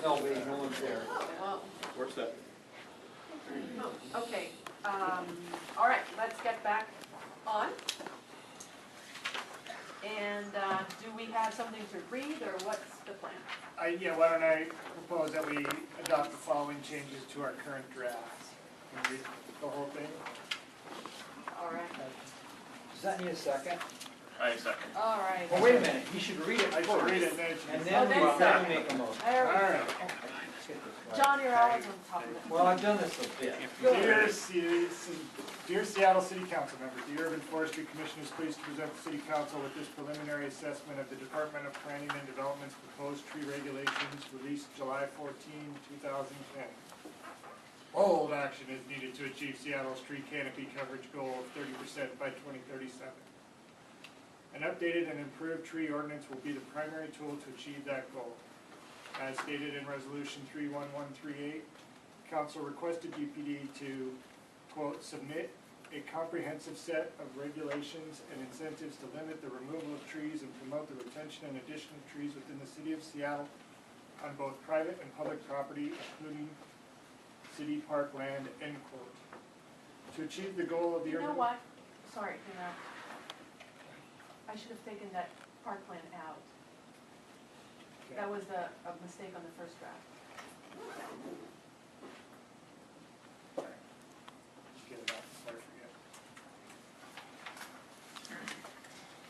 Nobody, no one's there. Well, Where's that? okay, all right, let's get back on. And do we have something to read, or what's the plan? Yeah, why don't I propose that we adopt the following changes to our current draft? Can you read the whole thing? All right, Does that need a second? I second. all right. Well, wait a minute, you should read it I first. should read it, then And Oh, then then we second. make a motion. There we All go. right. Let's get this right. John, you're always on top of it. Well, I've done this a bit. Dear Seattle City Council members, the Urban Forestry Commission is pleased to present the City Council with this preliminary assessment of the Department of Planning and Development's proposed tree regulations released July 14, 2010. Bold action is needed to achieve Seattle's tree canopy coverage goal of 30% by 2037. An updated and improved tree ordinance will be the primary tool to achieve that goal. As stated in Resolution 31138, Council requested DPD to, quote, submit a comprehensive set of regulations and incentives to limit the removal of trees and promote the retention and addition of trees within the City of Seattle on both private and public property, including city park land, end quote. To achieve the goal of the urban... You know what? Sorry, you know, I should have taken that park plan out. Okay. That was a mistake on the first draft. Sorry. Just get it out before I forget.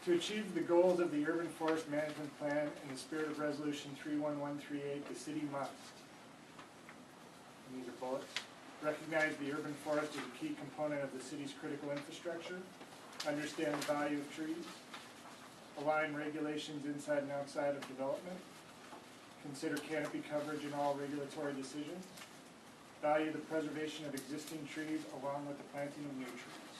To achieve the goals of the Urban Forest Management Plan in the spirit of Resolution 31138, the city must, and these are bullets, recognize the urban forest as a key component of the city's critical infrastructure, understand the value of trees, align regulations inside and outside of development, consider canopy coverage in all regulatory decisions, value the preservation of existing trees along with the planting of new trees.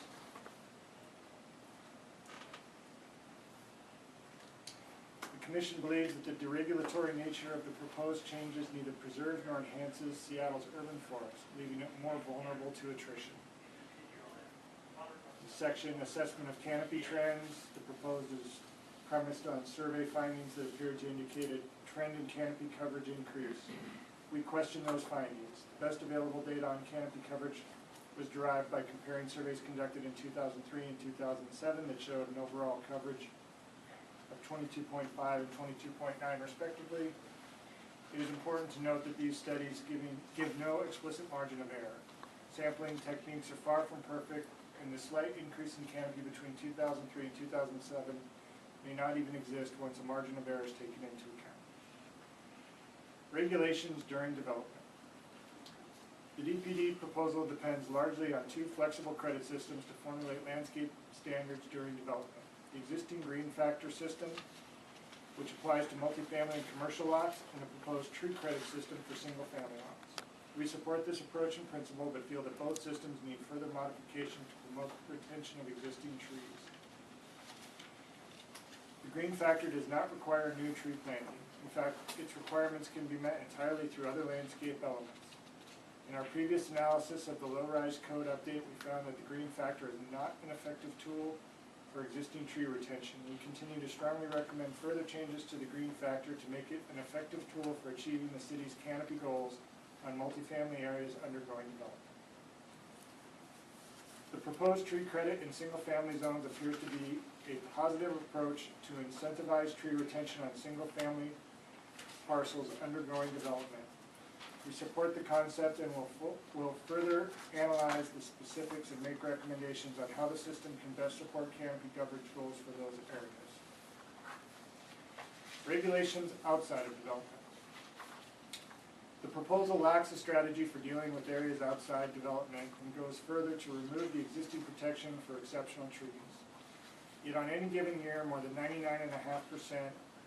The Commission believes that the deregulatory nature of the proposed changes neither preserves nor enhances Seattle's urban forest, leaving it more vulnerable to attrition. The section, assessment of canopy trends, the proposed is premised on survey findings that appear to indicate a trend in canopy coverage increase. We question those findings. The best available data on canopy coverage was derived by comparing surveys conducted in 2003 and 2007 that showed an overall coverage of 22.5 and 22.9 respectively. It is important to note that these studies give no explicit margin of error. Sampling techniques are far from perfect, and the slight increase in canopy between 2003 and 2007 may not even exist once a margin of error is taken into account. Regulations during development. The DPD proposal depends largely on two flexible credit systems to formulate landscape standards during development. The existing green factor system, which applies to multifamily and commercial lots, and the proposed tree credit system for single-family lots. We support this approach in principle, but feel that both systems need further modification to promote the retention of existing trees. The green factor does not require new tree planting. In fact, its requirements can be met entirely through other landscape elements. In our previous analysis of the low-rise code update, we found that the green factor is not an effective tool for existing tree retention. We continue to strongly recommend further changes to the green factor to make it an effective tool for achieving the city's canopy goals on multifamily areas undergoing development. The proposed tree credit in single-family zones appears to be a positive approach to incentivize tree retention on single-family parcels undergoing development. We support the concept and will further analyze the specifics and make recommendations on how the system can best support canopy coverage goals for those areas. Regulations outside of development. The proposal lacks a strategy for dealing with areas outside development and goes further to remove the existing protection for exceptional trees. Yet on any given year, more than 99.5%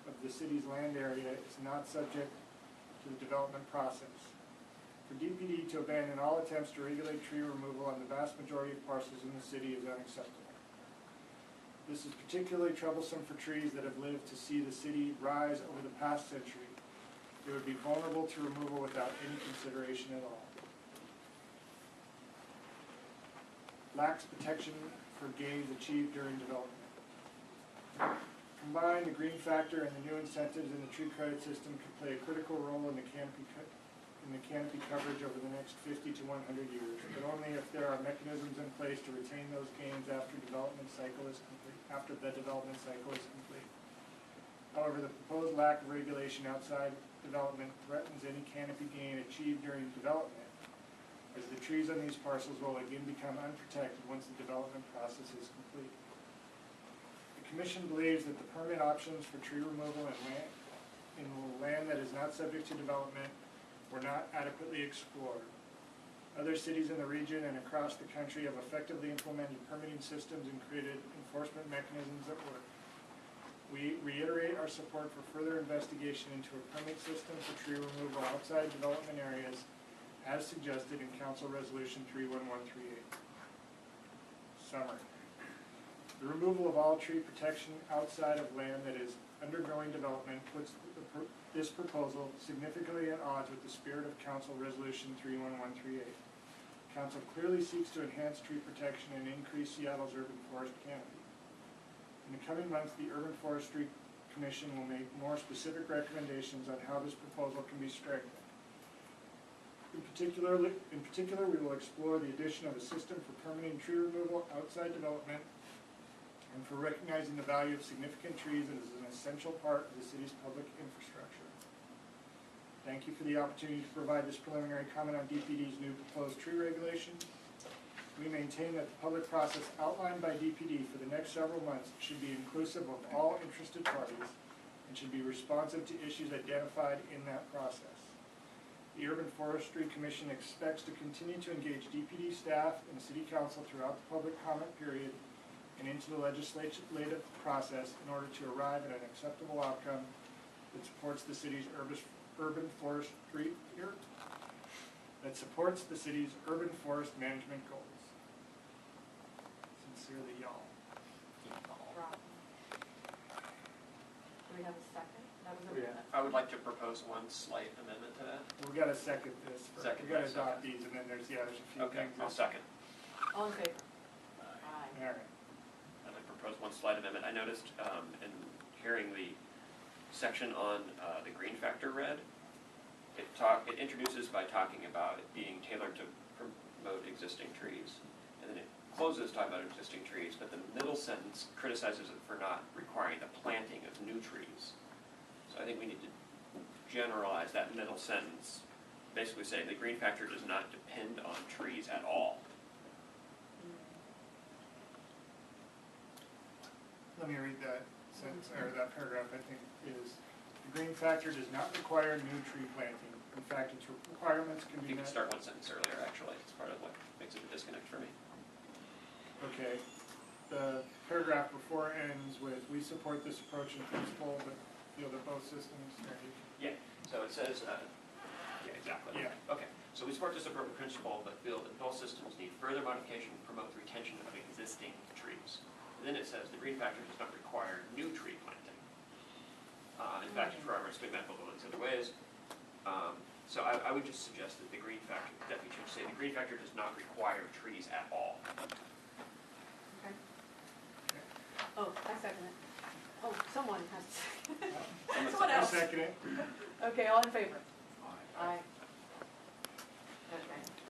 of the city's land area is not subject to the development process. For DPD to abandon all attempts to regulate tree removal on the vast majority of parcels in the city is unacceptable. This is particularly troublesome for trees that have lived to see the city rise over the past century. They would be vulnerable to removal without any consideration at all. Lacks protection for gains achieved during development. Combined, the green factor and the new incentives in the tree credit system could play a critical role in the canopy coverage over the next 50 to 100 years, but only if there are mechanisms in place to retain those gains after the development cycle is complete. However, the proposed lack of regulation outside development threatens any canopy gain achieved during development, as the trees on these parcels will again become unprotected once the development process is complete. The Commission believes that the permit options for tree removal in land that is not subject to development were not adequately explored. Other cities in the region and across the country have effectively implemented permitting systems and created enforcement mechanisms that work. We reiterate our support for further investigation into a permit system for tree removal outside development areas as suggested in Council Resolution 31138. Summary. The removal of all tree protection outside of land that is undergoing development puts this proposal significantly at odds with the spirit of Council Resolution 31138. Council clearly seeks to enhance tree protection and increase Seattle's urban forest canopy. In the coming months, the Urban Forestry Commission will make more specific recommendations on how this proposal can be strengthened. In particular, we will explore the addition of a system for permitting tree removal outside development and for recognizing the value of significant trees as an essential part of the city's public infrastructure. Thank you for the opportunity to provide this preliminary comment on DPD's new proposed tree regulation. We maintain that the public process outlined by DPD for the next several months should be inclusive of all interested parties and should be responsive to issues identified in that process. The Urban Forestry Commission expects to continue to engage DPD staff and City Council throughout the public comment period and into the legislative process in order to arrive at an acceptable outcome that supports the city's urban forest management goals. Sincerely, y'all. Rob. Do we have a second? That was Yeah. I would like to propose one slight amendment to that. We gotta second this first. Second, We gotta yes, adopt okay. these, and then there's a few Okay, things. I'll second. All in favor? Aye. Aye. All right. I'd like to propose one slight amendment. I noticed in hearing the section on the green factor read, it introduces by talking about it being tailored to promote existing trees. And then it closes talking about existing trees, but the middle sentence criticizes it for not requiring the planting of new trees. So I think we need to generalize that middle sentence, basically saying the green factor does not depend on trees at all. Let me read that sentence, or that paragraph, I think, is, the green factor does not require new tree planting. In fact, its requirements can If be you could met. start one sentence earlier, actually, it's part of what makes it a disconnect for me. Okay. The paragraph before ends with, we support this approach in principle, but feel that both systems, Yeah, so it says, yeah, exactly. Yeah. Okay, so we support this approach in principle, but feel that both systems need further modification to promote the retention of existing trees. And then it says the green factor does not require new tree planting. In fact, it's requirements to be met both other ways. So I would just suggest that the green factor, that we should say the green factor does not require trees at all. Okay. Oh, I second it. Oh, someone has to. Someone I else. second it. Okay, all in favor? Aye.